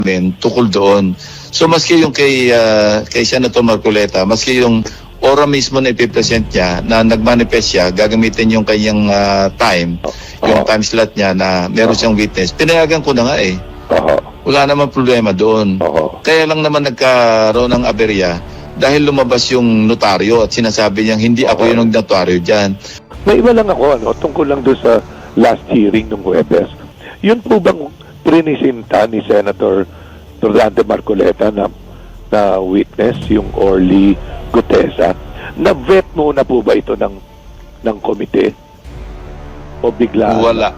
namin tukol doon. So maski yung kay Senator Marcoleta, maski yung ora mismo na ipipresent niya na nagmanifest siya, gagamitin yung kanyang time, yung time slot niya na meron siyang witness. Pinayagan ko na nga eh. Wala naman problema doon. Kaya lang naman nagkaroon ng aberya dahil lumabas yung notaryo at sinasabi niyang hindi ako yung notaryo dyan. May iba lang ako, tungkol lang doon sa last hearing ng Huwebes. Yun po bang trinisinta ni Senator Rodante Marcoleta na witness, yung Orly Gutesa, na-vet muna po ba ito ng komite? O bigla? Wala.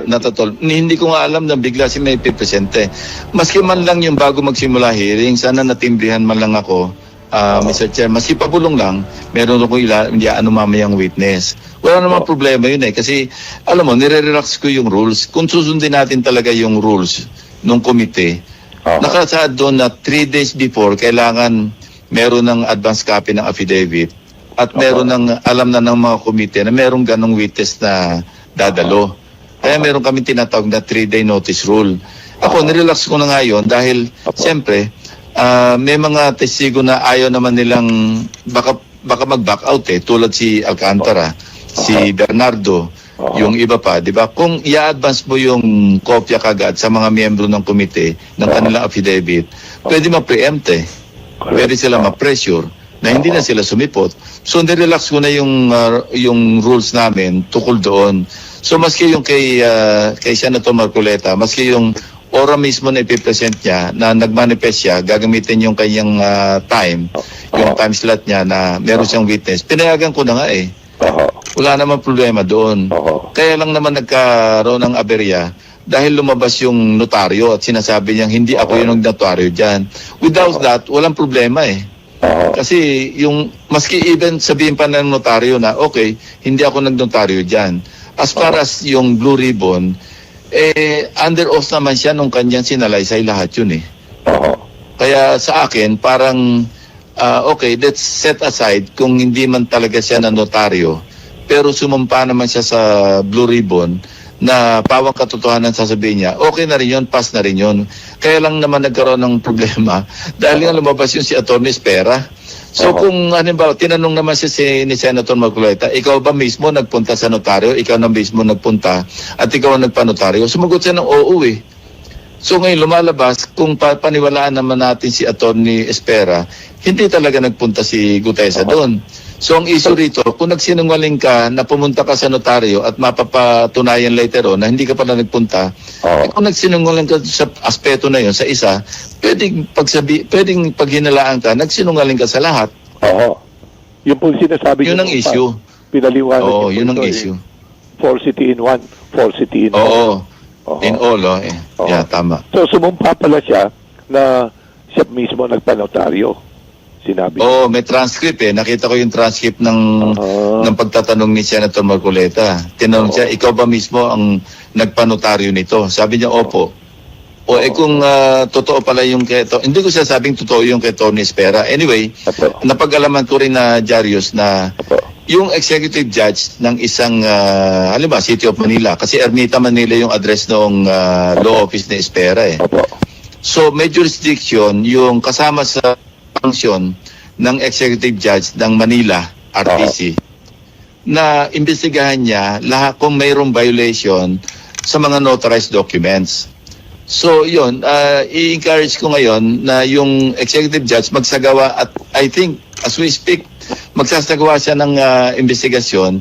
Natatol. Hindi ko nga alam na bigla si may pipresente. Maski man lang yung bago magsimula hearing, sana natimbrihan man lang ako, Mr. Chair. Maski pabulong lang, meron akong mamayang witness. Wala namang problema yun eh. Kasi, alam mo, nire-relax ko yung rules. Kung susundin natin talaga yung rules ng komite, nakasaad doon na 3 days before, kailangan meron ng advance copy ng affidavit at meron ng alam na ng mga komite na merong ganong witness na dadalo. Kaya meron kami tinatawag na 3-day notice rule. Ako, nirelax ko na ngayon dahil siyempre, may mga testigo na ayaw naman nilang baka mag-back out eh, tulad si Alcantara, si Bernardo, yung iba pa, di ba? Kung i-advance mo yung kopya kagad sa mga miyembro ng komite ng kanilang affidavit, pwede ma-preempt eh. Pwede sila ma-pressure na hindi na sila sumipot. So, nirelax ko na yung rules namin tukol doon. So, maski yung kay Senator Marcoleta, maski yung ora mismo na ipipresent niya na nagmanifest siya, gagamitin yung kanyang time, yung time slot niya na meron siyang witness. Pinayagan ko na nga eh. Wala naman problema doon. Kaya lang naman nagkaroon ng aberya dahil lumabas yung notaryo at sinasabi niyang hindi ako yung notaryo dyan. Without that, walang problema eh. Kasi yung maski even sabihin pa ng notaryo na okay, hindi ako nagnotaryo dyan. As far as yung Blue Ribbon, under oath naman siya nung kanyang sinalaysay lahat yun eh. Kaya sa akin, parang okay, let's set aside kung hindi man talaga siya na notaryo, pero sumumpa naman siya sa Blue Ribbon na pawang katotohanan sasabihin niya, okay na rin yun, pass na rin yun. Kaya lang naman nagkaroon ng problema dahil nga lumabas yung si Atty. Espera. So kung halimbawa, tinanong naman ni Senator Marcoleta, ikaw ba mismo nagpunta sa notaryo? Ikaw na mismo nagpunta at ikaw ang nagpanotaryo? Sumagot siya ng oo eh. So ngayon lumalabas, kung paniwalaan naman natin si Atty. Espera, hindi talaga nagpunta si Gutesa doon. So ang issue rito, kung nagsinungaling ka na pumunta ka sa notaryo at mapapatunayan later on na hindi ka pala nagpunta, kung nagsinungaling ka sa aspeto na yon sa isa, pwedeng paghinalaan ka, nagsinungaling ka sa lahat. Yung po sinasabi yun ang issue. Pinaliwanag yun ang issue. Falsity in one, falsity in all. In all, yeah, tama. So sumumpa pala siya na siya mismo nagpanotaryo. Sinabi. May transcript eh. Nakita ko yung transcript ng pagtatanong ni Senator Marcoleta. Tinanong siya, ikaw ba mismo ang nagpanotaryo nito? Sabi niya, opo. Kung totoo pala yung hindi ko sabing totoo yung kay Tony Espera. Anyway, napag-alaman ko rin na Jarius na yung executive judge ng isang, halimbawa, City of Manila, kasi Ermita Manila yung address ng law office ni Espera eh. So, may jurisdiction yung kasama sa function ng executive judge ng Manila RTC na imbestigahan niya lahat kung mayroong violation sa mga notarized documents. So yun, i-encourage ko ngayon na yung executive judge magsagawa at I think as we speak, magsasagawa siya ng investigasyon.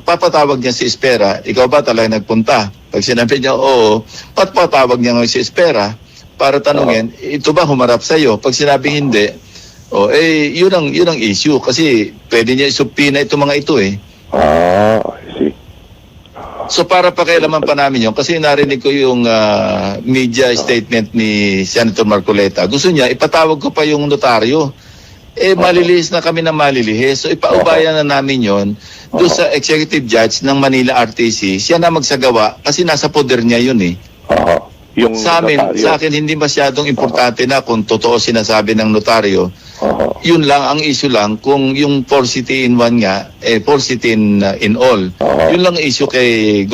Papatawag niya si Espera, ikaw ba talaga nagpunta? Pag sinabi niya oo, papatawag niya si Espera para tanungin, ito ba humarap sa iyo? Pag sinabi hindi, yun ang issue kasi pwede niya isubpina itong mga ito eh. I see. So para pakialaman pa namin yun, kasi narinig ko yung media statement ni Senator Marcoleta. Gusto niya, ipatawag ko pa yung notaryo. Malilihis na kami na malilihis. So ipaubaya na namin yon doon sa executive judge ng Manila RTC. Siya na magsagawa kasi nasa poder niya yun eh. Yung sa akin hindi masyadong importante na kung totoo sinasabi ng notaryo. Yun lang, ang issue lang, kung yung falsity in one nga, falsity in all. Yun lang issue kay